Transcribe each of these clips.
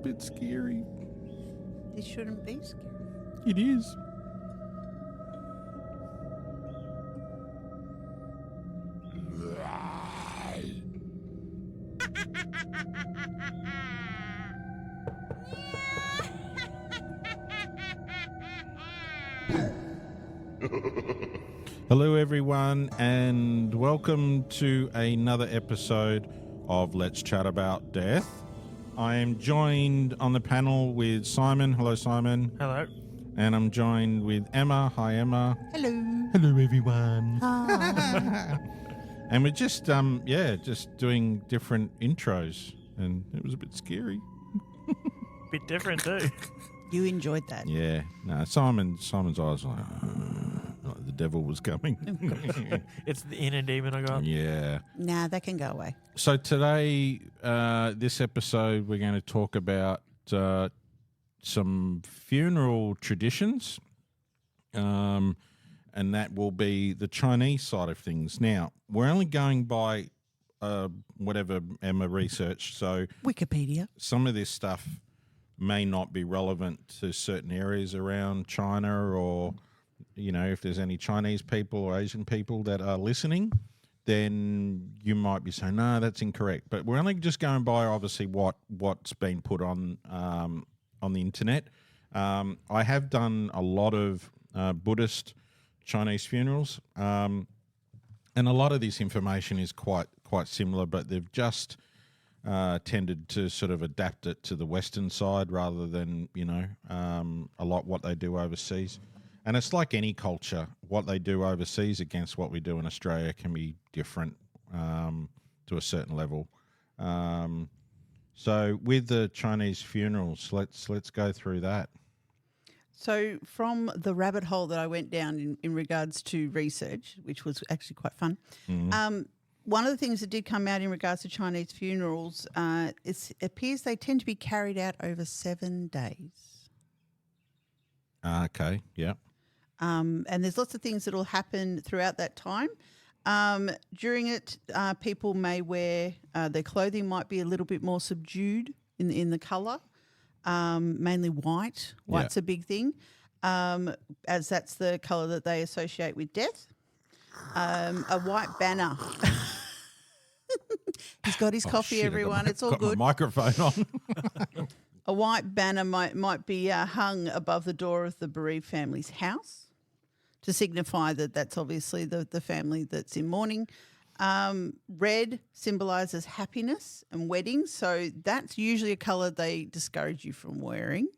bit scary. This shouldn't be scary. It is. Hello everyone and welcome to another episode of Let's Chat About Death. I am joined on the panel with Simon. Hello Simon. Hello. And I'm joined with Emma. Hi Emma. Hello. Hello everyone. Hi. And we're just just doing different intros and it was a bit scary. Bit different too. You enjoyed that. Yeah. No, Simon's eyes were like the devil was coming. It's the inner demon I got. Yeah. Nah, that can go away. So today, this episode, we're going to talk about some funeral traditions, and that will be the Chinese side of things. Now, we're only going by whatever Emma researched, so Wikipedia. some of this stuff may not be relevant to certain areas around China, or, you know, if there's any Chinese people or Asian people that are listening, then you might be saying, no, that's incorrect. But we're only just going by, obviously, what's been put on the internet. I have done a lot of Buddhist Chinese funerals, and a lot of this information is quite similar, but they've just tended to sort of adapt it to the Western side rather than, you know, a lot what they do overseas. And it's like any culture, what they do overseas against what we do in Australia can be different to a certain level. So with the Chinese funerals, let's go through that. So from the rabbit hole that I went down in regards to research, which was actually quite fun, one of the things that did come out in regards to Chinese funerals, it appears they tend to be carried out over 7 days. Okay, yeah. And there's lots of things that will happen throughout that time. During it, people may wear, their clothing might be a little bit more subdued in the colour, mainly white. White's a big thing, as that's the colour that they associate with death. A white banner. He's got his coffee, shit, everyone. It's all got good. My microphone on. A white banner might be hung above the door of the bereaved family's house to signify that that's obviously the family that's in mourning. Red symbolises happiness and weddings, so that's usually a colour they discourage you from wearing.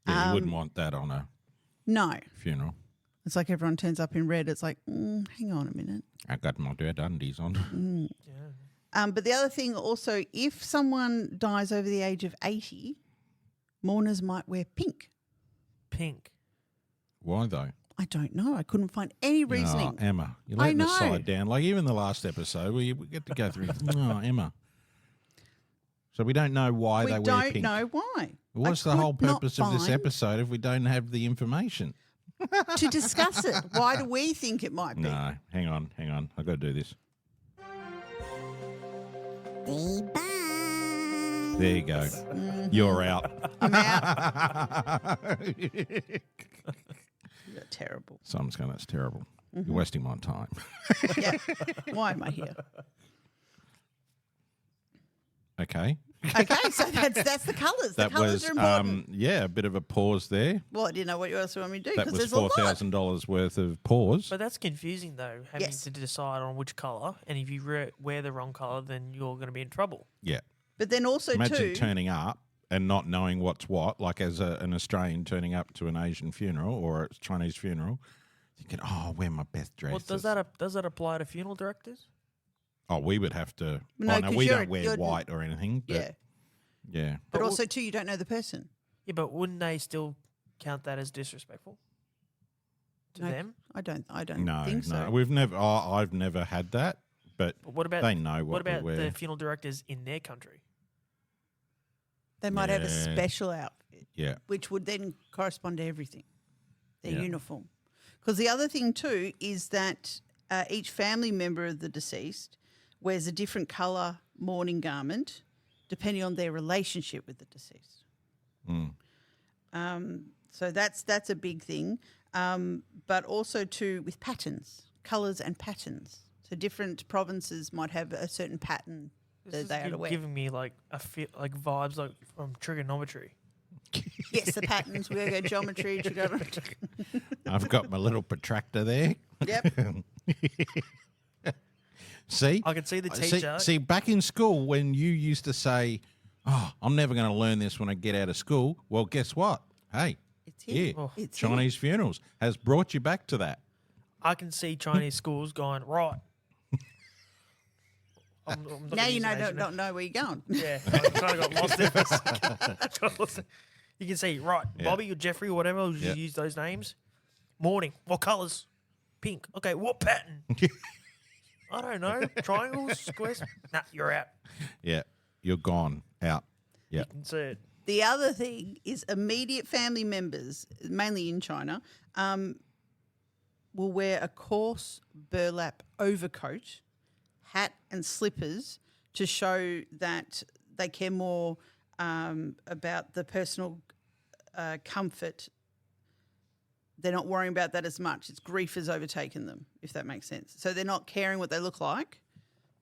Yeah, you wouldn't want that on a No. funeral. It's like everyone turns up in red. It's like, hang on a minute. I got my red undies on. But the other thing also, if someone dies over the age of 80, mourners might wear pink. Pink. Why though? I don't know. I couldn't find any reasoning. Oh, Emma, you're I letting the know. side down. Like even the last episode, we get to go through. Oh, Emma. So we don't know why We they wear don't pink. know why. What's I the whole could not purpose of this find episode if we don't have the information? to discuss it. Why do we think it might be? No, hang on. I've got to do this. There you go. Mm-hmm. You're out. I'm out. You're terrible. Someone's going, that's terrible. Mm-hmm. You're wasting my time. Yeah. Why am I here? Okay. Okay, so that's the colours. That the colours was, are important. a bit of a pause there. Well, I didn't know what else you want me to do That because was there's a lot. $4,000 worth of pause. But that's confusing though, having Yes. to decide on which colour. And if you wear the wrong colour, then you're going to be in trouble. Yeah. But then also Imagine too, turning up and not knowing what's what, like as an Australian turning up to an Asian funeral or a Chinese funeral, thinking, oh, I'll wear my best dress. Well, does that apply to funeral directors? Oh, we would have to. No, oh, no, 'cause we you're- don't wear you're- white or anything. But yeah. Yeah. But But also too, you don't know the person. Yeah, but wouldn't they still count that as disrespectful to No, them? I don't No, think so. We've never. I've never had that. But But what about they know what what we about wear. the funeral directors in their country? They might have a Yeah. special outfit, Yeah. which would then correspond to everything, their Yeah. uniform. Because the other thing too is that each family member of the deceased wears a different colour mourning garment depending on their relationship with the deceased. So that's a big thing. But also too with patterns, colours and patterns. So different provinces might have a certain pattern that they are to wear. Giving me like vibes like from trigonometry. Yes, the patterns. We go geometry, trigonometry. I've got my little protractor there. Yep. See? I can see the teacher. See, back in school when you used to say, "Oh, I'm never going to learn this when I get out of school." Well, guess what? Hey, It's here. yeah, It's Chinese funerals has brought you back to that. I can see Chinese schools going right. I'm not Now you using Asian don't know where you're going. Yeah, I kind of got lost there for a second. Got lost there. You can see, right, Yeah. Bobby or Jeffrey or whatever, you use those names. Morning, what colours? Pink. Okay, what pattern? I don't know. Triangles, squares? Nah, you're out. Yeah, you're gone out. Yeah, You can see it. The other thing is immediate family members, mainly in China, will wear a coarse burlap overcoat, hat and slippers to show that they care more about the personal comfort. They're not worrying about that as much. It's grief has overtaken them, if that makes sense. So they're not caring what they look like.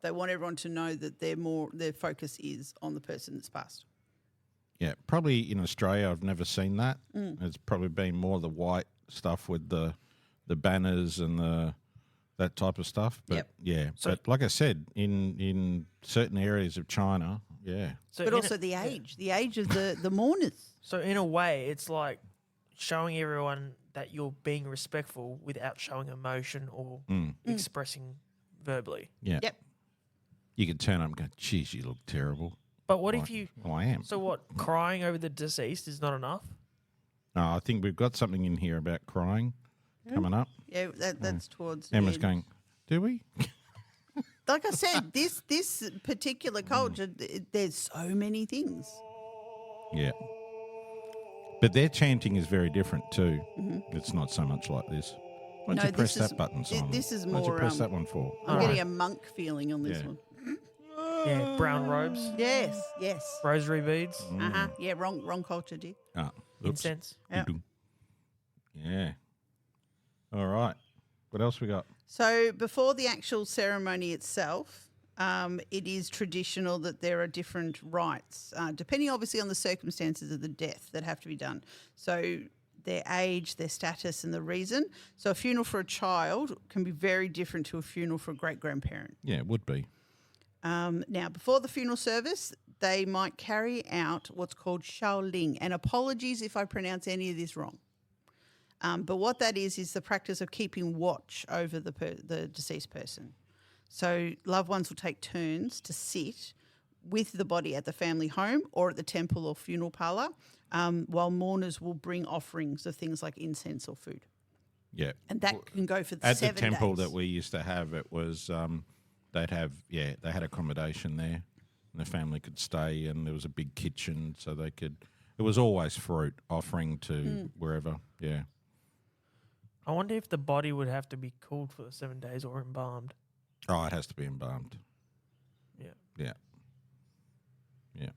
They want everyone to know that their focus is on the person that's passed. yeah. Probably in Australia, I've never seen that. It's probably been more the white stuff with the banners and that type of stuff. But Yep. yeah, So- but like I said, in certain areas of China, yeah, So But in also the age of the mourners. So in a way, it's like showing everyone that you're being respectful without showing emotion or expressing verbally. yeah. Yep. You could turn up and go, "Geez, you look terrible." But what Like, if you? Well, I am. So what? Crying over the deceased is not enough. No, I think we've got something in here about crying coming up. Yeah, that's towards the Emma's end. going, "Do we?" Like I said, this particular culture, there's so many things. Yeah. But their chanting is very different too. It's not so much like this. Why'd No, you press this is- that button, Simon? this is Why'd you more, press that one for? I'm Alright. getting a monk feeling on this Yeah. one. Yeah, brown robes, Yes, yes. rosary beads, Yeah, wrong culture, dear. Ah, oops. incense. Yeah. Yeah. All right. What else we got? So before the actual ceremony itself, it is traditional that there are different rites, depending obviously on the circumstances of the death that have to be done. So their age, their status, and the reason. So a funeral for a child can be very different to a funeral for a great-grandparent. Yeah, it would be. Now, before the funeral service, they might carry out what's called shaoling. And apologies if I pronounce any of this wrong. But what that is the practice of keeping watch over the deceased person. So loved ones will take turns to sit with the body at the family home or at the temple or funeral parlour, while mourners will bring offerings of things like incense or food. Yeah. And that can go for At 7 the temple days. that we used to have, it was they had accommodation there, and the family could stay, and there was a big kitchen, so they could. It was always fruit offering to wherever. Yeah. I wonder if the body would have to be cooled for the 7 days or embalmed. Oh, it has to be embalmed. Yeah. Yeah. Yeah.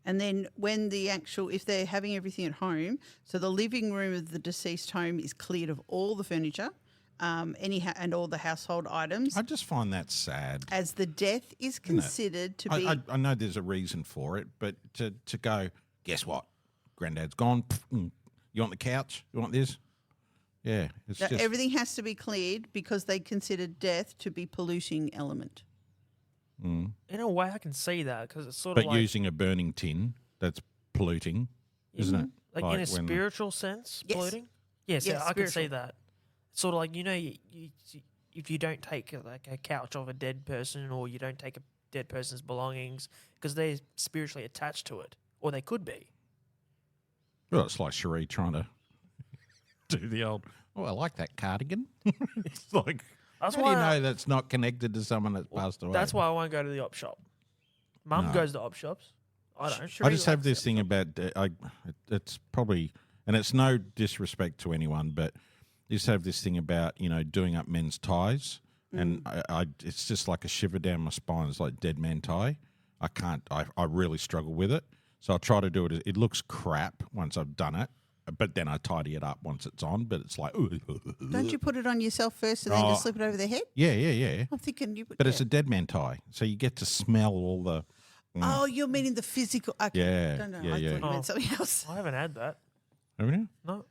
And then when if they're having everything at home, so the living room of the deceased home is cleared of all the furniture, and all the household items, I just find that sad. as the death is considered to be. I know there's a reason for it, but to go, guess what? Granddad's gone. You want the couch? You want this? Yeah, it's that just everything has to be cleared because they consider death to be polluting element. In a way, I can see that because it's sort But of like, using a burning tin, that's polluting, isn't it? like in a when- spiritual sense, Yes. polluting. Yes, Yes, I can see spiritual. that. It's sort of like if you don't take like a couch of a dead person, or you don't take a dead person's belongings because they're spiritually attached to it, or they could be. Well, it's like Cherie trying to do the old, oh, I like that cardigan. It's like, That's how do why you know that's not connected to someone that's passed away? That's why I won't go to the op shop. Mum No. goes to op shops. I don't. I Cherie just have likes this the thing op shop. about, it's probably, and it's no disrespect to anyone, but I just have this thing about, doing up men's ties. And it's just like a shiver down my spine. It's like dead man tie. I can't. I really struggle with it. So I try to do it. It looks crap once I've done it, but then I tidy it up once it's on. But it's like, Don't you put it on yourself first and then just slip it over the head? Yeah. I'm thinking you would. But it's a dead man tie, so you get to smell all the. Oh, you're meaning the physical. Okay. Yeah, Don't know. yeah, I yeah. thought you meant something else. I haven't had that. Haven't you? No.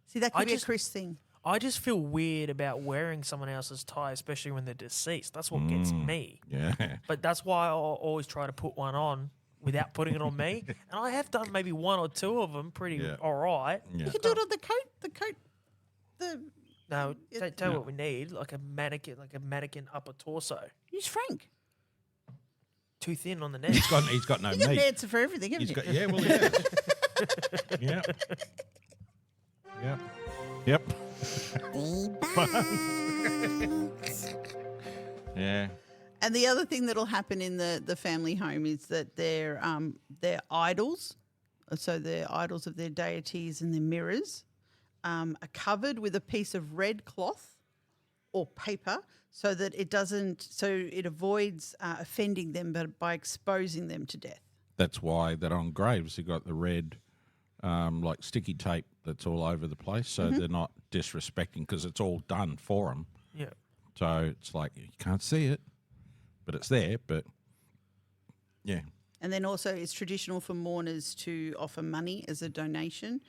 See, that could I be just- a Chris thing. I just feel weird about wearing someone else's tie, especially when they're deceased. That's what gets me. Yeah. But that's why I always try to put one on without putting it on me. And I have done maybe one or two of them pretty Yeah. all right. Yeah. You could do it on the coat. The coat. The No, Yeah. tell you what we need, like a mannequin upper torso. use Frank. Too thin on the neck. He's got no You got an meat. answer for everything, haven't He's you? got well he has. Yeah. Yep. Yeah. And the other thing that'll happen in the family home is that their idols, so their idols of their deities and their mirrors, are covered with a piece of red cloth or paper, so that it avoids offending them, but by exposing them to death. That's why that on graves you got the red, like sticky tape that's all over the place, so they're not disrespecting because it's all done for them. Yeah. So it's like you can't see it, but it's there. But yeah, And then also it's traditional for mourners to offer money as a donation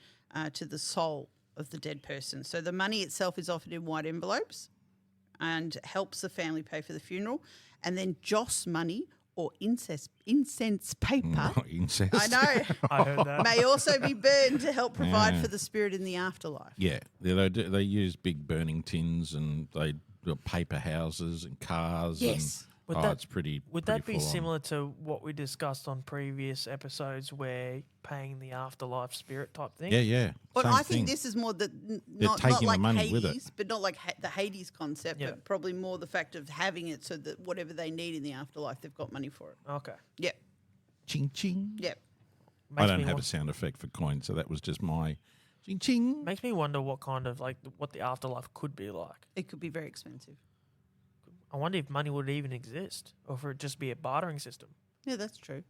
to the soul of the dead person. So the money itself is offered in white envelopes and helps the family pay for the funeral. And then joss money or incense paper, incest. I know, I heard that. may also be burned to help provide Yeah. for the spirit in the afterlife. Yeah, they use big burning tins and they build paper houses and cars. Yes. Would And, that- it's pretty. Would pretty that be full on. similar to what we discussed on previous episodes where paying the afterlife spirit type thing? Yeah. But same I think thing. this is more not taking the like money Hades, with it. but not like the Hades concept, Yeah. but probably more the fact of having it so that whatever they need in the afterlife, they've got money for it. Okay. Yep, Ching ching. yep. I Makes don't me have wa- a sound effect for coins, so that was just my ching ching. Makes me wonder what kind of what the afterlife could be like. It could be very expensive. I wonder if money would even exist, or if it would just be a bartering system. Yeah, that's true.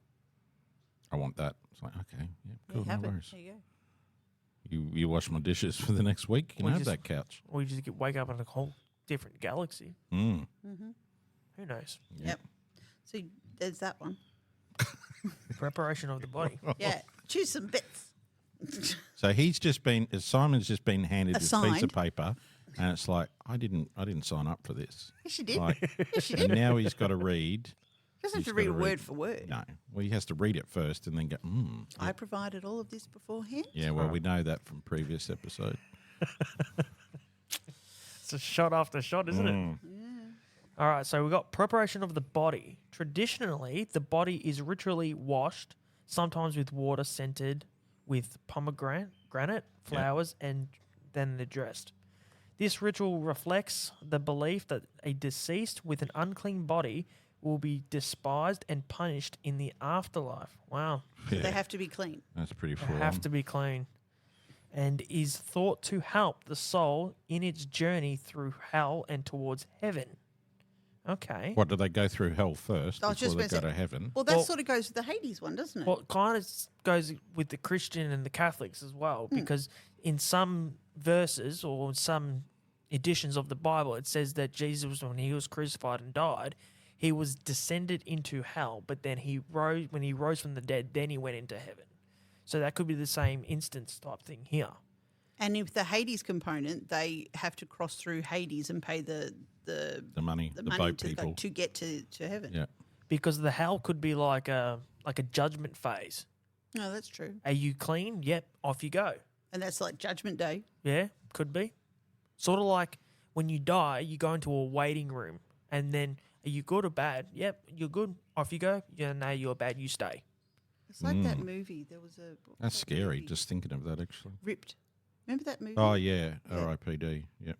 I want that. It's like okay, yeah, There cool, you no have it. worries. There you go. You wash my dishes for the next week. You We can have just- that couch. Or you just wake up in a whole different galaxy. Mm. Who knows? Yeah. Yep. So there's that one. Preparation of the body. Yeah, choose some bits. So Simon's just been handed this piece Assigned. of paper, and it's like I didn't sign up for this. Yes, you did. Like, Yes, you and did. now he's got to read. He doesn't have he's to read gotta it word for word. No, well, he has to read it first and then go. I provided all of this beforehand. Yeah, well, we know that from previous episode. It's a shot after shot, isn't it? All right, so we've got preparation of the body. Traditionally, the body is ritually washed, sometimes with water scented with pomegranate flowers, and then addressed. This ritual reflects the belief that a deceased with an unclean body will be despised and punished in the afterlife. Wow. Yeah, They have to be clean. that's pretty They full have on. to be clean. And is thought to help the soul in its journey through hell and towards heaven. Okay. What do they go through hell first I was before just they gonna go say- to heaven? Well, that Well- sort of goes with the Hades one, doesn't it? Well, it kind of goes with the Christian and the Catholics as well, because in some verses or in some editions of the Bible, it says that Jesus, when he was crucified and died, he was descended into hell, but then when he rose from the dead, then he went into heaven. So that could be the same instance type thing here. And if the Hades component, they have to cross through Hades and pay the money, the boat people. to get to heaven. Yeah. Because the hell could be like a judgment phase. No, that's true. Are you clean? Yep, off you go. And that's like Judgment Day. Yeah, could be. Sort of like when you die, you go into a waiting room, and then are you good or bad? Yep, you're good. Off you go. Yeah, no, you're bad. You stay. It's like that movie. There was a what was That's that scary, movie? just thinking of that, actually. Ripped. Remember that movie? Oh, yeah, Yeah. R.I.P.D. Yep.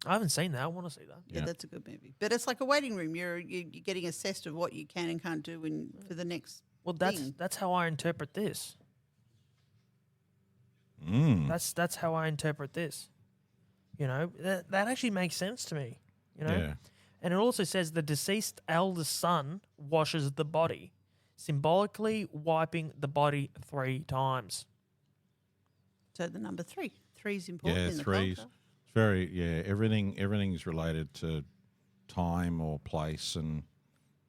I haven't seen that. I want to see that. Yeah, Yeah. that's a good movie. But it's like a waiting room. You're getting assessed of what you can and can't do for the next. Well, that's thing. that's how I interpret this. Mm. That's how I interpret this. You know, that actually makes sense to me. You know, Yeah. and it also says the deceased eldest son washes the body. symbolically wiping the body 3 times. So the number 3. 3 is important Yeah, in the threes. culture. It's very everything's related to time or place, and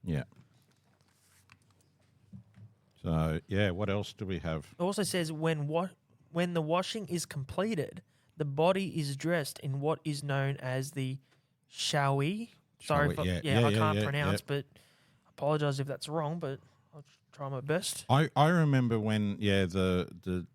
yeah. So yeah, what else do we have? It also says when the washing is completed, the body is dressed in what is known as the shawi. Sorry, Shawi, if yeah, I yeah, can't yeah, pronounce, but I apologize if that's wrong, but I'll try my best. I remember when the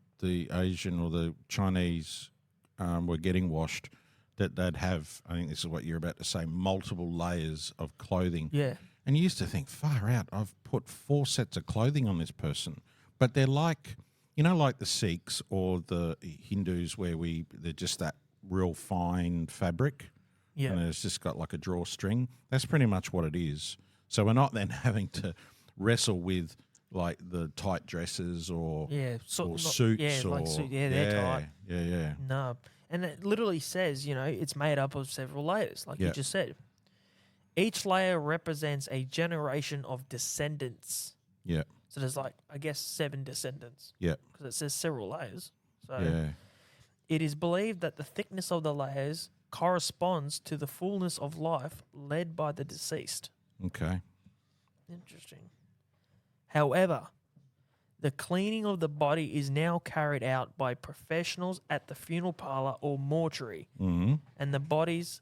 Asian or the Chinese were getting washed, that they'd have, I think this is what you're about to say, multiple layers of clothing. Yeah. And you used to think, far out, I've put 4 sets of clothing on this person. But they're like, like the Sikhs or the Hindus where they're just that real fine fabric. Yeah. And it's just got like a drawstring. That's pretty much what it is. So we're not then having to wrestle with like the tight dresses or suits. They're tight. Yeah. No. And it literally says, it's made up of several layers, like you Yeah. just said. Each layer represents a generation of descendants. Yeah. So there's 7 descendants. Yeah. Because it says several layers. So Yeah. it is believed that the thickness of the layers corresponds to the fullness of life led by the deceased. Okay. Interesting. However, the cleaning of the body is now carried out by professionals at the funeral parlor or mortuary, Mm-hmm. and the bodies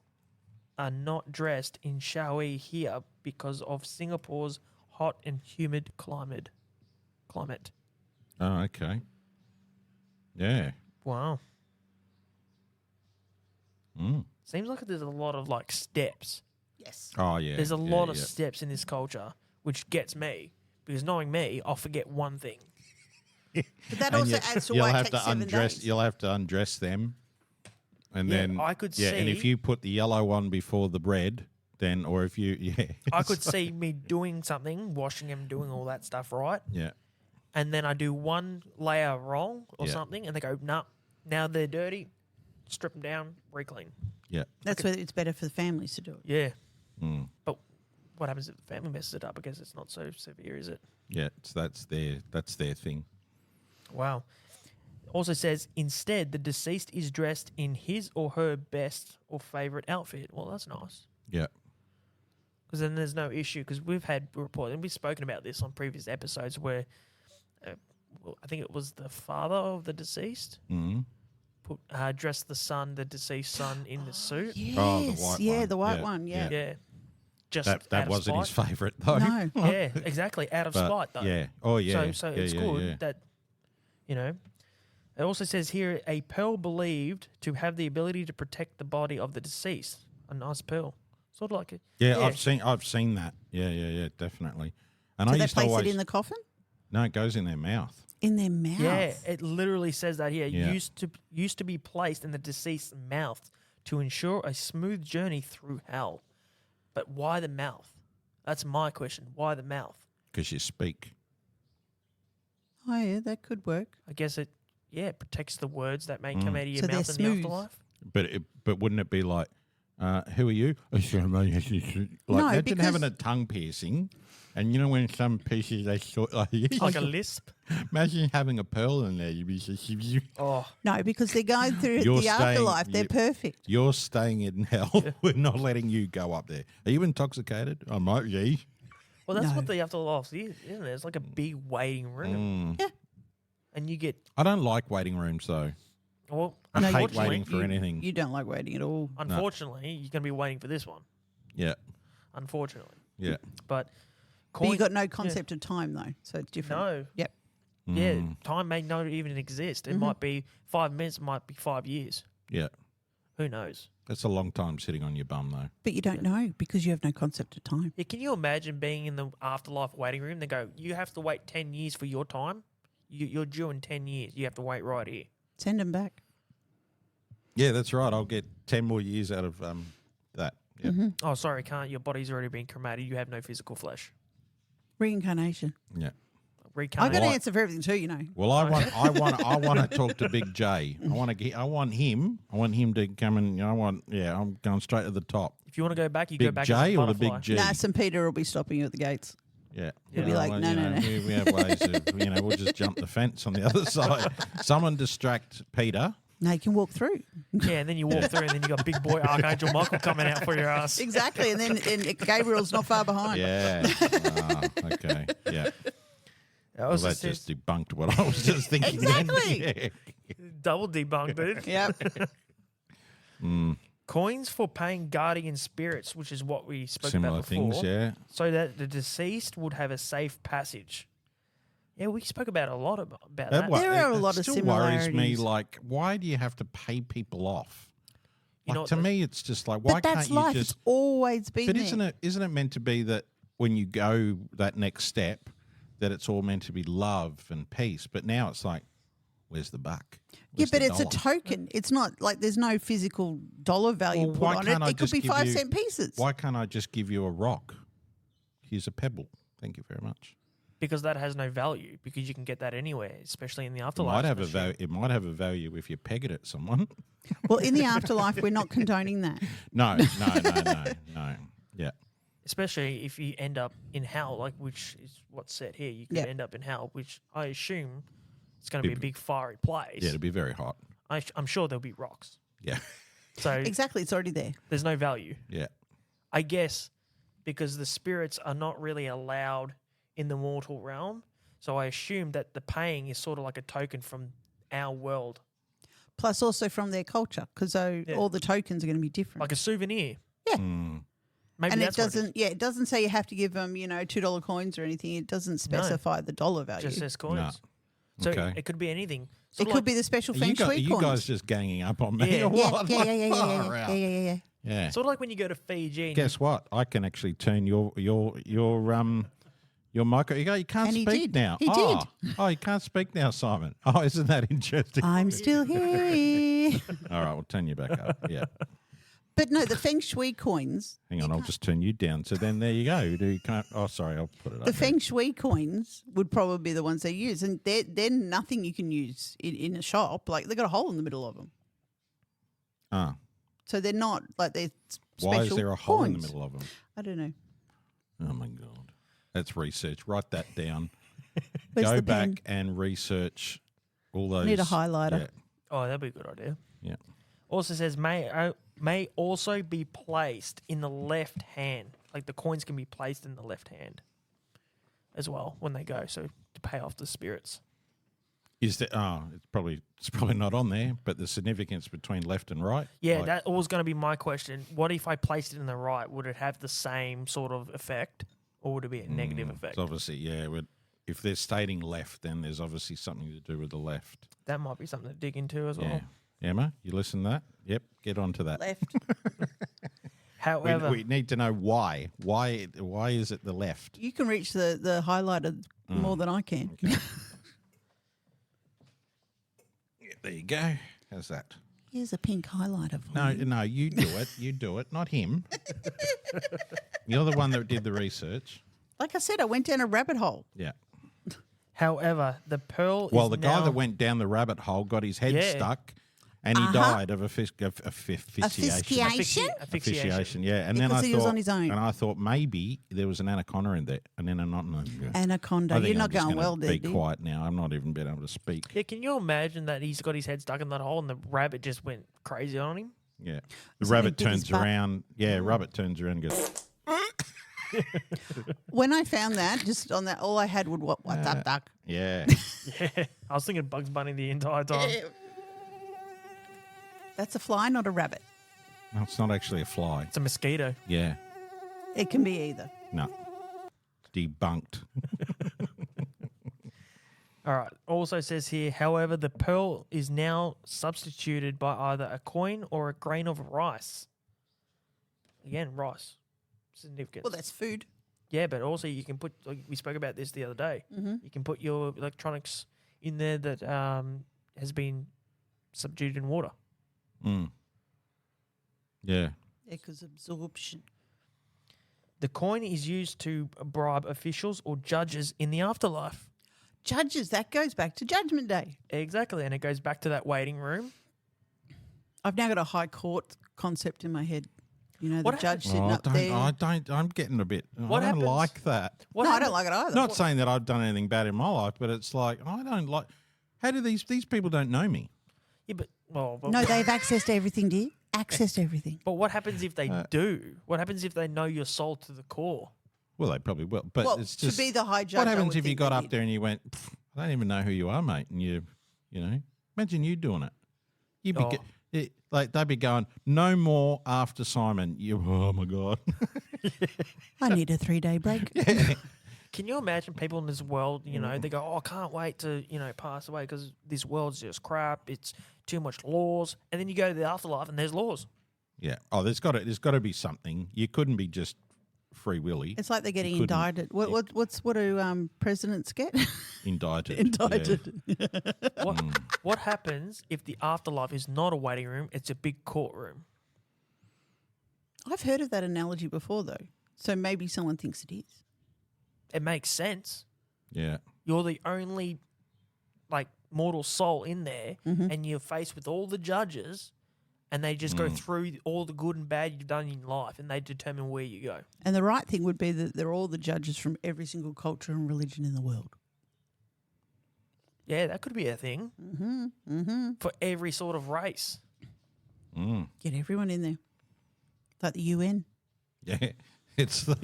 are not dressed in shawi here because of Singapore's hot and humid climate. Oh, okay. Yeah. Wow. Mm. Seems like there's a lot of steps. Yes. Oh, yeah. There's a yeah, lot of yeah. steps in this culture, which gets me because knowing me, I'll forget one thing. But that And also you- adds to you'll why it have takes to 7 undress. days. You'll have to undress them, and Yeah, then I could and if see- you put the yellow one before the bread, then or if you I could see me doing something, washing them, doing all that stuff right, yeah and then I do one layer wrong or Yeah. something, and they go, nah, now they're dirty, strip them down, re-clean. yeah That's where it's better for the families to do it. Yeah. mm. But what happens if the family messes it up? I guess it's not so severe, is it? yeah. So that's their thing. Wow. Also says, instead, the deceased is dressed in his or her best or favourite outfit. Well, that's nice. Yeah. Because then there's no issue. Because we've had reports, and we've spoken about this on previous episodes where I think it was the father of the deceased Mm-hmm. dressed the deceased son in the suit. Yes. Oh, the white one. the white Yeah, one. Yeah. Yeah. Just That out of wasn't his spite. favourite though. No. Yeah, exactly. Out of But, spite, though. yeah. Oh yeah. So yeah, it's yeah, good yeah. that, it also says here, a pearl believed to have the ability to protect the body of the deceased. A nice pearl. Sort of like it. Yeah, I've seen that. Yeah, definitely. And Do I they used to place always it in the coffin? no, it goes in their mouth. In their mouth. Yeah, it literally says that here. Yeah. Used to be placed in the deceased's mouth to ensure a smooth journey through hell. But why the mouth? That's my question. Why the mouth? Because you speak. Oh, yeah, that could work. I guess it protects the words that may come out of your So they're mouth in the smooth. afterlife. But wouldn't it be like, who are you? Like, No, imagine because- having a tongue piercing, and when some pieces they sort like Like a lisp. imagine having a pearl in there. You'd be Oh, No, because they're going through You're the staying- afterlife. They're you- perfect. you're staying in hell. We're not letting you go up there. Are you intoxicated? I might be. well, that's No. what the afterlife is, isn't it? It's like a big waiting room. Mm. Yeah. And you get, I don't like waiting rooms though. well, I No, hate unfortunately, waiting for anything. You don't like waiting at all. Unfortunately, you're going to be waiting for this one. Yeah, Unfortunately. yeah. But, But you got no concept of time, though, so it's different. No. Yep. Yeah, Mm. time may not even exist. It Mhm. might be 5 minutes, it might be 5 years. Yeah. Who knows? That's a long time sitting on your bum though. But you don't know because you have no concept of time. Yeah, can you imagine being in the afterlife waiting room? They go, you have to wait 10 years for your time. You're due in 10 years. You have to wait right here. Send them back. Yeah, that's right. I'll get 10 more years out of that. Yeah. Mm-hmm. Oh, sorry, can't. Your body's already been cremated. You have no physical flesh. Reincarnation. Yeah. I've Reincarnate. got an Right. answer for everything too, Well, I want to talk to Big J. I want him to come and I'm going straight to the top. If you want to go back, you go Big back J as a or the butterfly. Big G? Nah, St. Peter will be stopping you at the gates. Yeah. He'll be like, well, no, you no, know, no. We have ways of, we'll just jump the fence on the other side. Someone distract Peter. No, you can walk through. Yeah, and then you walk through, and then you got big boy Archangel Michael coming out for your ass. Exactly. And then Gabriel's not far behind. Yeah. Okay. Yeah. Well, Also that says, just debunked what I was just thinking. then. Exactly. Yeah. double debunked, dude. Yep. Coins for paying guardian spirits, which is what we spoke Similar about before, things, yeah. so that the deceased would have a safe passage. Yeah, we spoke about a lot about that. There are a lot of still worries me. similarities. Like, why do you have to pay people off? You know Like, what to the- me, it's just like, why But that's can't you life. just? It's always been But there. isn't it meant to be that when you go that next step, that it's all meant to be love and peace? But now it's like, where's the buck? Yeah, Where's but the it's a dollar? token. It's not like there's no physical dollar value Well, put why on can't it. I It could just be give 5-cent pieces. Why can't I just give you a rock? Here's a pebble. Thank you very much. because that has no value, because you can get that anywhere, especially in the It afterlife. might have a and shit. value. It might have a value if you peg it at someone. Well, in the afterlife, we're not condoning that. No. Yeah. Especially if you end up in hell, like which is what's said here. You could Yep. end up in hell, which I assume it's going to be a Be- big fiery place. Yeah, it'd be very hot. I'm sure there'll be rocks. Yeah. So Exactly. It's already there. there's no value. Yeah. I guess because the spirits are not really allowed in the mortal realm. So I assume that the paying is sort of like a token from our world, Plus also from their culture because all the tokens are going to be different. like a souvenir. Mm. Maybe and it that's what doesn't, it doesn't say you have to give them, $2 coins or anything. It doesn't specify the dollar It value. just says coins. No. So Okay. it could be anything. It Sort of could like, be the special Are feng you, shui you coins. guys just ganging up on me Yeah. or yeah, what? yeah, Like, yeah, yeah, far yeah, out. yeah, yeah, yeah, yeah. Yeah. sort of like when you go to Fiji. And Guess what? I can actually turn your micro. You can't And he speak did. now. He oh. Oh, you can't speak now, Simon. Oh, isn't that interesting? I'm still here. All right, we'll turn you back up. Yeah. But no, the feng shui coins, Hang on, I'll just turn you down. So then there you go. You can't. Oh, sorry, I'll put it up. the feng shui coins would probably be the ones they use. And they're nothing you can use in a shop. Like they've got a hole in the middle of them. Ah, So they're not like they're special why is there a hole in the coins. middle of them? I don't know. Oh my god, that's research. Write that down. Where's Go the back pen? and research all those. Need a highlighter. Yeah. Oh, that'd be a good idea. Yeah. Also says may also be placed in the left hand. Like the coins can be placed in the left hand as well when they go. So to pay off the spirits. Is that? Oh, it's probably not on there. But the significance between left and right. Yeah, like- that was going to be my question. What if I placed it in the right? Would it have the same sort of effect, or would it be a negative effect? It's obviously, yeah. If they're stating left, then there's obviously something to do with the left. That might be something to dig into as Yeah. well. Emma, you listen to that? Yep, get on to that. Left. However, We need to know why. Why is it the left? You can reach the highlighter more than I can. Yeah, there you go. How's that? Here's a pink highlighter for No, you. no, you do it. You do it, not him. You're the one that did the research. Like I said, I went down a rabbit hole. Yeah. however, the pearl Well, is the guy now- that went down the rabbit hole got his head Yeah. stuck, and he died of asphyxiation. Asphyxiation? Asphyxiation. Yeah. And then Because I he thought, was on his own. and I thought maybe there was an anaconda in there, and then I'm not. Anaconda. I think You're not I'm just going gonna well there, Be dude. quiet now. I'm not even being able to speak. Yeah, can you imagine that he's got his head stuck in that hole and the rabbit just went crazy on him? Yeah. The Something rabbit bit his turns butt. around. Yeah, rabbit turns around and goes, When I found that, just on that, all I had would what that duck. yeah. Yeah, I was thinking Bugs Bunny the entire time. That's a fly, not a rabbit. No, it's not actually a fly. It's a mosquito. Yeah. It can be either. No. Debunked. All right. Also says here, however, the pearl is now substituted by either a coin or a grain of rice. Again, rice. Significance. Well, that's food. Yeah, but also you can put, like we spoke about this the other day, you can put your electronics in there that has been subdued in water. Mm. Yeah. Yeah, because absorption. The coin is used to bribe officials or judges in the afterlife. Judges, that goes back to Judgment Day. Exactly, and it goes back to that waiting room. I've now got a high court concept in my head. You know, the What judge Oh, sitting up there. I'm getting a bit. What I don't happens- like that. What No, I happen- don't like it either. Not saying that I've done anything bad in my life, but it's like I don't like. How do these people don't know me? Yeah, but No, they've access to everything, dear. Access to everything. But what happens if they do? What happens if they know your soul to the core? Well, they probably will, but Well, it's just to be the high judge. what I happens would if you think got they up did. there and you went, I don't even know who you are, mate, and you know, imagine you doing it. You'd be Oh. like they'd be going, no more after Simon. Oh my god. I need a 3-day break. Can you imagine people in this world, you know, they go, oh, I can't wait to, you know, pass away because this world's just crap. It's too much laws. And then you go to the afterlife and there's laws. Yeah. Oh, there's got to be something. You couldn't be just free willy. It's like they're getting couldn't- indicted. What do presidents get? Indicted. Indicted. What happens if the afterlife is not a waiting room, it's a big courtroom? I've heard of that analogy before, though. So maybe someone thinks it is. It makes sense. Yeah. You're the only, like, mortal soul in there and you're faced with all the judges and they just go through all the good and bad you've done in life and they determine where you go. And the right thing would be that they're all the judges from every single culture and religion in the world. Yeah, that could be a thing for every sort of race. Mm. Get everyone in there. Like the UN. Yeah. It's the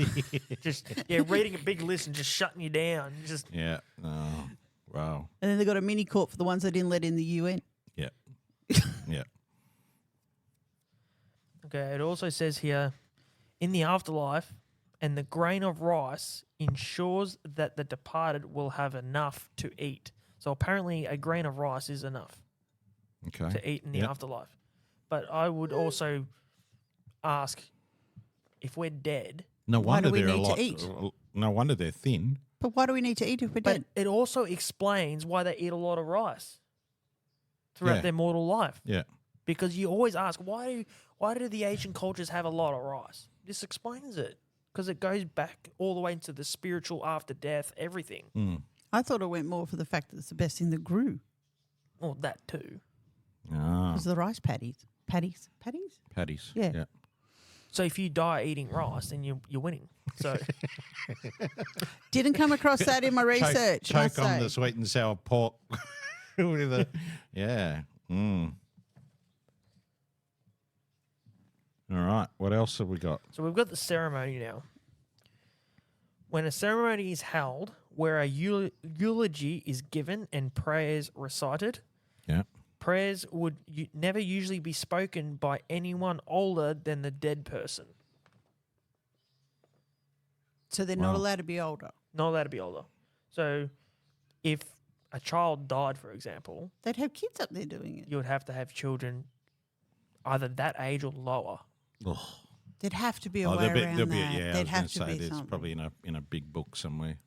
Just reading a big list and just shutting you down. Just yeah. Oh, wow. And then they've got a mini court for the ones they didn't let in the UN. Yeah. Yeah. okay. It also says here, in the afterlife, and the grain of rice ensures that the departed will have enough to eat. So apparently, a grain of rice is enough Okay. to eat in the Yep. afterlife. But I would also ask, if we're dead, No Why do wonder we they're a need to lot. eat? No wonder they're thin. But why do we need to eat if we're but dead? it also explains why they eat a lot of rice throughout Yeah. their mortal life. Yeah. Because you always ask, why do the Asian cultures have a lot of rice? This explains it. Because it goes back all the way into the spiritual after death, everything. Mm. I thought it went more for the fact that it's the best thing that grew. Well, that too. Ah. Because the rice paddies. Paddies? Patties. Yeah. Yeah. So if you die eating rice, then you're winning. So Didn't come across that in my research. Choke on the sweet and sour pork. With the, yeah. Mm. All right. What else have we got? we've got the ceremony now. When a ceremony is held where a eulogy is given and prayers recited, Yeah. prayers would never usually be spoken by anyone older than the dead person. So they're not Wow. allowed to be older. Not allowed to be older. So if a child died, for example, They'd have kids up there doing it. you would have to have children either that age or lower. Oh, There'd have to be a way there'll around be, that. yeah. I They'd was going have to to say be there's something. probably in a big book somewhere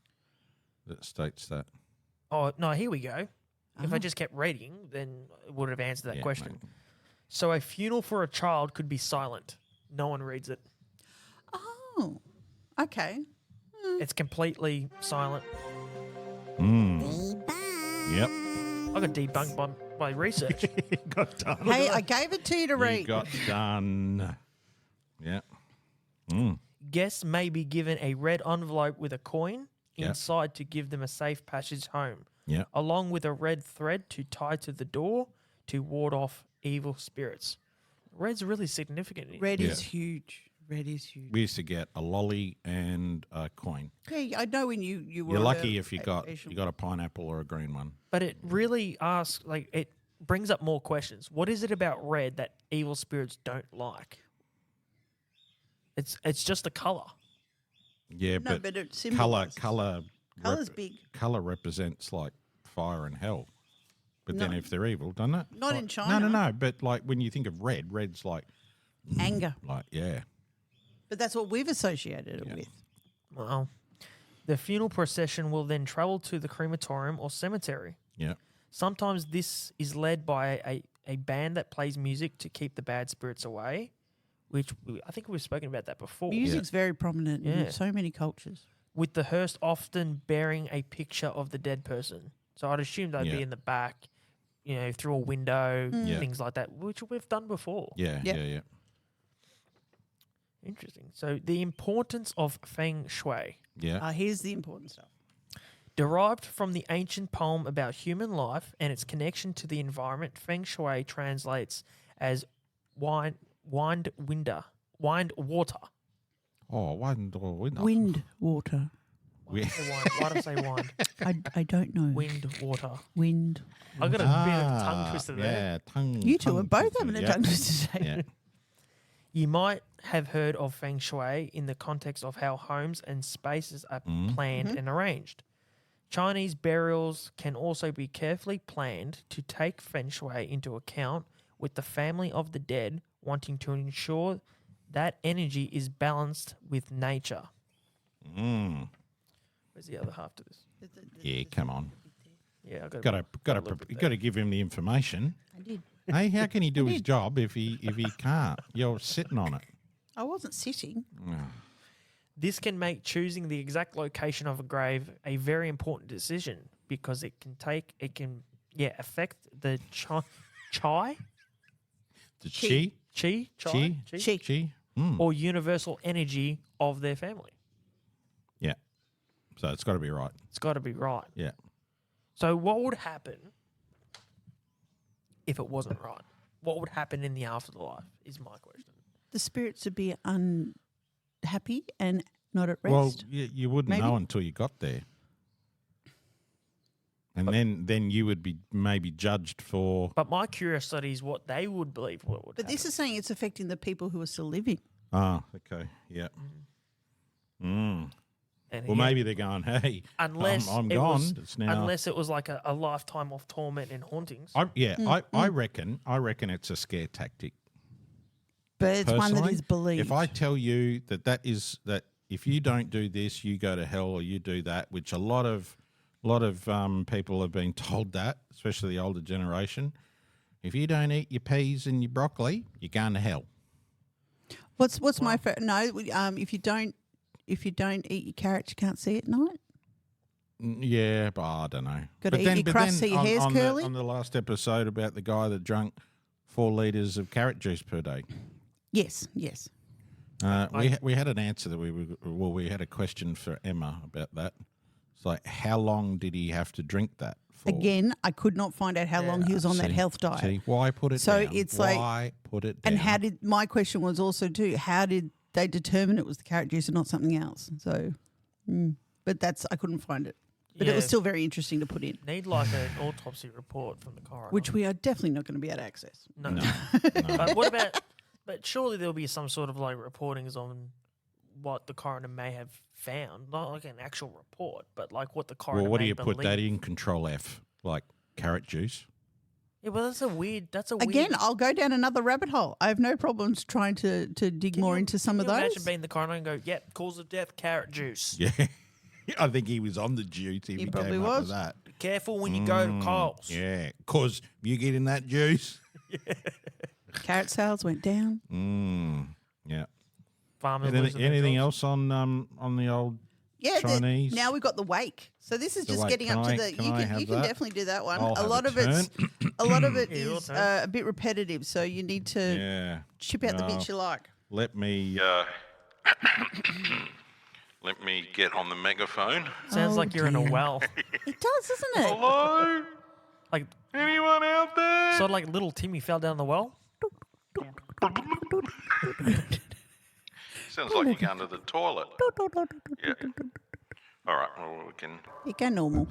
that states that. Oh, no, here we go. If I Uh-huh. just kept reading, then it would have answered that Yeah, question. mate. So a funeral for a child could be silent. No one reads it. Oh, okay. It's completely silent. Mm. Yep. I got debunked by research. Got done. Hey, I gave it to you to You read. got done. Yeah. Mm. Guests may be given a red envelope with a coin Yep. inside to give them a safe passage home, Yeah. along with a red thread to tie to the door to ward off evil spirits. Red's really significant. Red Yeah. is huge. Red is huge. We used to get a lolly and a coin. Yeah, I know when you were. You're at lucky a- if you a- got Asian- a pineapple or a green one. But it really asks, like, it brings up more questions. What is it about red that evil spirits don't like? It's just a color. Yeah, No, but but it color symbolises. Colour's big. Color represents like fire and hell. But then No. if they're evil, doesn't it? Not in Like- China. No. But like when you think of red, red's like Anger. like yeah. But that's what we've associated it Yeah. with. Well, the funeral procession will then travel to the crematorium or cemetery. Yeah. Sometimes this is led by a band that plays music to keep the bad spirits away, which I think we've spoken about that before. Music's very prominent Yeah. in so many cultures. With the hearse often bearing a picture of the dead person. So I'd assume they'd Yeah. be in the back, you know, through a window, Yeah. things like that, which we've done before. Yeah, Yep. yeah, yeah. Interesting. So the importance of feng shui. Yeah. Here's the important stuff. Derived from the ancient poem about human life and its connection to the environment, feng shui translates as wind water. Oh, wind or wind. Wind, water. Why did I say wind? I don't know. Wind, water. Wind. I got a bit of a tongue twister there. Yeah, tongue. You two are both twister, having a yeah. tongue twister today. Yeah. You might have heard of feng shui in the context of how homes and spaces are planned and arranged. Chinese burials can also be carefully planned to take feng shui into account, with the family of the dead wanting to ensure that energy is balanced with nature. Mm. Where's the other half to this? Yeah, come on. Yeah, I got Got to give him the information. I did. Hey, how can he do his job if he can't? You're sitting on it. I wasn't sitting. This can make choosing the exact location of a grave a very important decision because it can affect the chi The chi. or universal energy of their family. Yeah. So it's got to be right. It's got to be right. Yeah. So what would happen if it wasn't right? What would happen in the afterlife is my question. The spirits would be unhappy and not at rest. Well, you wouldn't maybe? know until you got there. And then you would be maybe judged for. But my curiosity is what they would believe what would But happen. this is saying it's affecting the people who are still living. Ah, okay. Yeah. Mm. And Well, again, maybe they're going, hey, unless I'm it gone. was, It's now. unless it was like a lifetime of torment and hauntings. I reckon it's a scare tactic. But it's one that Personally, is believed. If I tell you that if you don't do this, you go to hell, or you do that, which a lot of people have been told that, especially the older generation. If you don't eat your peas and your broccoli, you're going to hell. What's my if you don't eat your carrots, you can't see at night. Yeah, but I don't know. Gotta eat your crust so your hair's curly? On the last episode about the guy that drank 4 litres of carrot juice per day. Yes. We had an answer that we had a question for Emma about that. It's like, how long did he have to drink that for? Again, I could not find out how long he was on that health diet. See, why put it So down? it's why put it down? And how did my question was also too? How did they determine it was the carrot juice and not something else? So, but I couldn't find it. But it was still very interesting to put in, Need like an autopsy report from the coroner. which we are definitely not going to be able to access. No. But what about? But surely there'll be some sort of like reportings on what the coroner may have found, not like an actual report, but like what the coroner. Well, what do may you put believe. that in? Control F, like carrot juice. Yeah, well, that's a weird. Again, I'll go down another rabbit hole. I have no problems trying to dig more into some of Can you those. imagine being the coroner and go, "Yep, cause of death, carrot juice. Yeah, I think he was on the juice. If He he probably came up with was. that. Be careful when you go to Coles." Yeah, because you get in that juice. Carrot sales went down. Yeah. Farmers losing their Anything jobs. else on the old Chinese? Now we've got the wake. So this is The just wake. getting Can up to I- the. can You I can have you can that? definitely do that one. I'll A have lot a of it's turn. a lot of it Yeah, your is turn. a bit repetitive. So you need to Yeah. chip out the bits you like. Let me let me get on the megaphone. Sounds like you're in a well, It does, doesn't it? Hello, like anyone out there? sort of like little Timmy fell down the well. Sounds like you're going to the toilet. Yeah. All right. Well, we can. You go normal.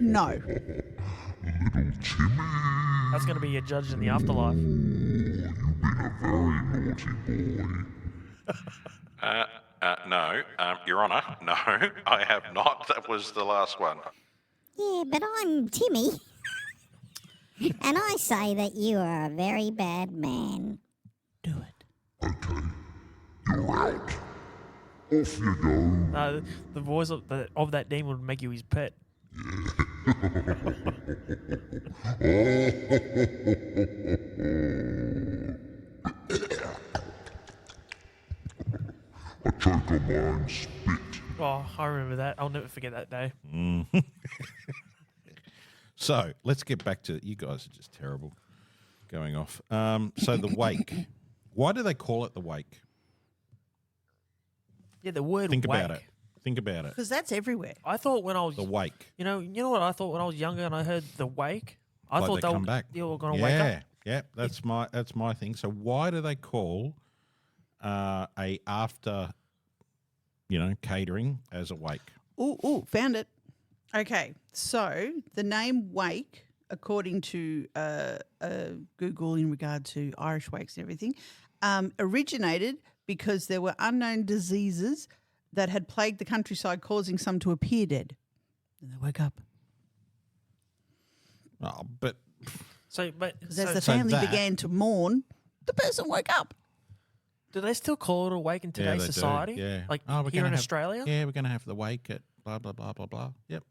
No. That's going to be your judge in the afterlife. No, Your Honour. No, I have not. That was the last one. Yeah, but I'm Timmy. And I say that you are a very bad man. Do it. The voice of that demon would make you his pet. Oh, I remember that. I'll never forget that day. So let's get back to you guys are just terrible going off. So the wake. Why do they call it the wake? Yeah, the word Think wake. about it. Think about it. Because that's everywhere. I thought when I was The wake. you know what I thought when I was younger and I heard the wake? I Like thought they they come were, back. they were going to wake up. Yeah, that's my thing. So why do they call a after, catering as a wake? Ooh, found it. Okay, so the name wake, according to Google in regard to Irish wakes and everything, originated because there were unknown diseases that had plagued the countryside, causing some to appear dead. And they woke up. Oh, but But Because as so the family that- began to mourn, the person woke up. do they still call it a wake in Yeah, today's they do, society? yeah. Like Oh, we're here gonna in have- Australia? yeah, we're going to have the wake at blah blah blah blah blah. Yep.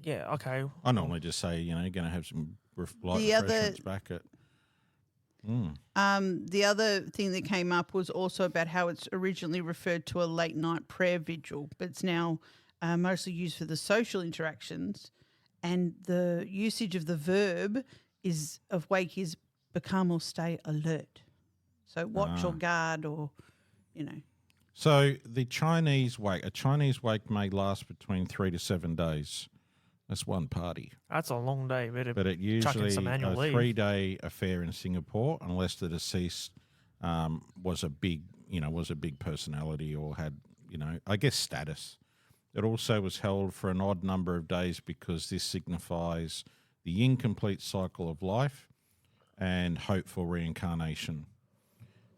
Yeah, okay. I normally just say you're going to have some light The other- refreshments back at. The other thing that came up was also about how it's originally referred to a late night prayer vigil, but it's now mostly used for the social interactions. And the usage of the verb of wake is become or stay alert. So watch or guard or, So the Chinese wake, a Chinese wake may last between 3 to 7 days. That's one party. That's a long day. But it chuck in usually some annual a leave. 3-day affair in Singapore, unless the deceased was a big personality or had, I guess status. It also was held for an odd number of days because this signifies the incomplete cycle of life and hope for reincarnation.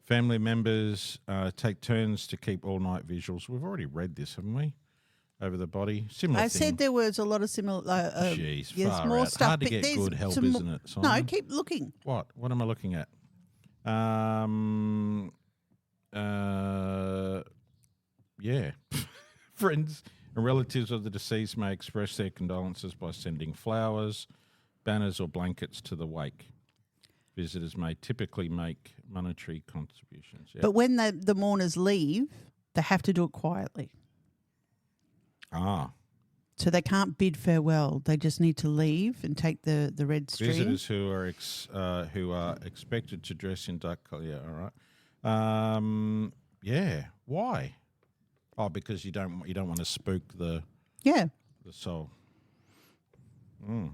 Family members take turns to keep all-night visuals. We've already read this, haven't we? Over the body. Similar I thing. said there was a lot of similar. Jeez, there's far more out. stuff. Hard to but get there's good help, some isn't more- it, No, Simon? keep looking. What? What am I looking at? Yeah. Friends and relatives of the deceased may express their condolences by sending flowers, banners, or blankets to the wake. Visitors may typically make monetary contributions. Yep. But when the mourners leave, they have to do it quietly. So they can't bid farewell. They just need to leave and take the red stream. Visitors who are expected to dress in dark color. Yeah, all right. Yeah. Why? Oh, because you don't want to spook the Yeah. soul.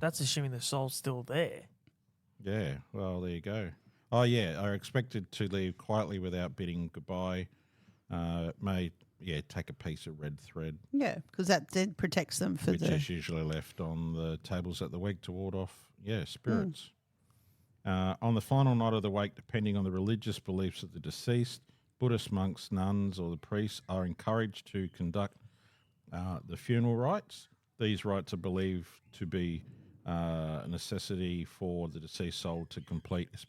That's assuming the soul's still there. Yeah. Well, there you go. Oh, yeah. Are expected to leave quietly without bidding goodbye. May take a piece of red thread, Yeah, because that then protects them for which the. is usually left on the tables at the wake to ward off spirits. On the final night of the wake, depending on the religious beliefs of the deceased, Buddhist monks, nuns, or the priests are encouraged to conduct the funeral rites. These rites are believed to be a necessity for the deceased soul to complete its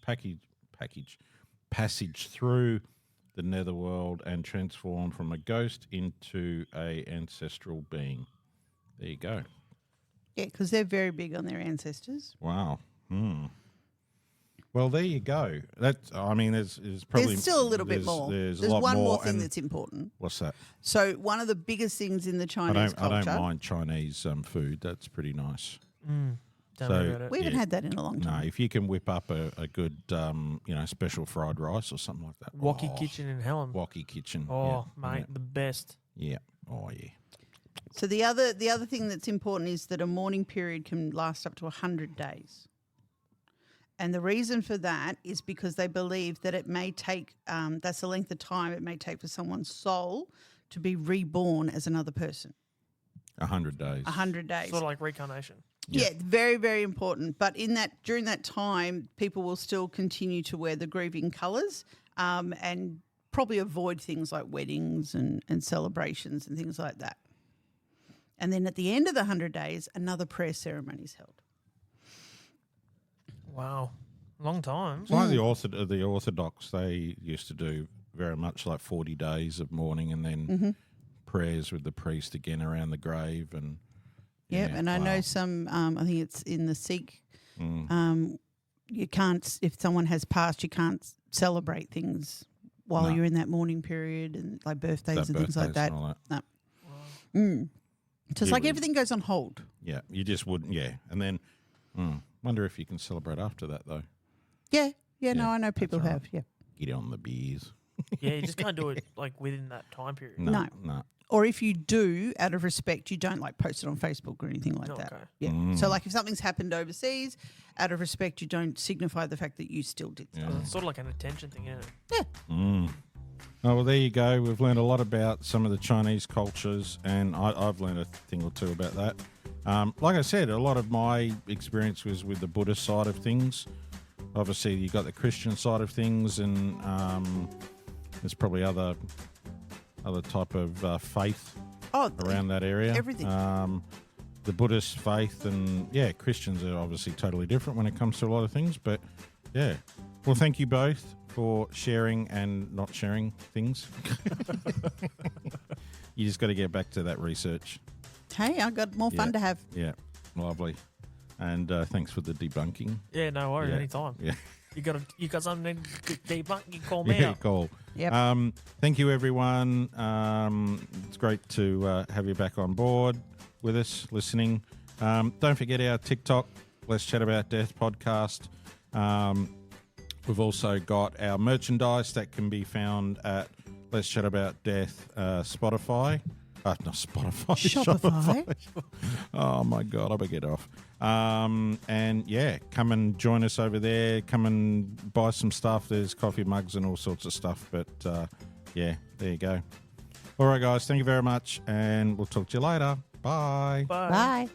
passage through the netherworld and transform from a ghost into a ancestral being. There you go. Yeah, because they're very big on their ancestors. Wow. Well, there you go. There's probably There's still a little bit there's- more. There's There's a lot one more thing and that's important. what's that? So one of the biggest things in the Chinese I culture. don't mind Chinese food. That's pretty nice. Don't So- worry about it. We haven't had that in a long No, time. if you can whip up a good special fried rice or something like that. Walkie Kitchen in Helen. Walkie kitchen. Oh, yeah, mate, the best. Yeah. Oh yeah. So the other thing that's important is that a mourning period can last up to 100 days. And the reason for that is because they believe that it may take, that's the length of time it may take for someone's soul to be reborn as another person. 100 days. 100 days. Sort of like reincarnation. Yeah, very, very important. But during that time, people will still continue to wear the grieving colours and probably avoid things like weddings and celebrations and things like that. And then at the end of the 100 days, another prayer ceremony is held. Wow. Long time. It's like the Orthodox, they used to do very much like 40 days of mourning and then prayers with the priest again around the grave. And Yeah, and I know wow. some, I think it's in the Sikh, you can't, if someone has passed, you can't celebrate things while No. you're in that mourning period and like birthdays and things like birthdays that. and all that. No. So it's Yeah, like we- everything goes on hold. Yeah, you just wouldn't. Yeah, and then wonder if you can celebrate after that though. Yeah, no, Yeah, I know people that's all have. Yeah. Get on the beers. Yeah, you just can't do it like within that time period. No. No. Or if you do, out of respect, you don't like post it on Facebook or anything like that. Okay. Yeah. So like if something's happened overseas, out of respect, you don't signify the fact that you still did stuff. It's sort of like an attention thing, isn't it? Oh, well, there you go. We've learned a lot about some of the Chinese cultures, and I've learned a thing or two about that. Like I said, a lot of my experience was with the Buddhist side of things. Obviously, you got the Christian side of things, and there's probably other type of faith around that area. Everything. The Buddhist faith and, Christians are obviously totally different when it comes to a lot of things. But, yeah. Well, thank you both for sharing and not sharing things. You just got to get back to that research. Hey, I got more fun to have. Yeah, lovely. And thanks for the debunking. Yeah, no worries. Yeah. Anytime. Yeah. You got something to debunk, you call me Yeah, out. cool. Yep. Thank you, everyone. It's great to have you back on board with us, listening. Don't forget our TikTok, Let's Chat About Death podcast. We've also got our merchandise that can be found at Let's Chat About Death Spotify. Not Spotify. Shopify. Oh, my God. I better get off. And, come and join us over there. Come and buy some stuff. There's coffee mugs and all sorts of stuff. But, there you go. All right, guys. Thank you very much. And we'll talk to you later. Bye. Bye. Bye.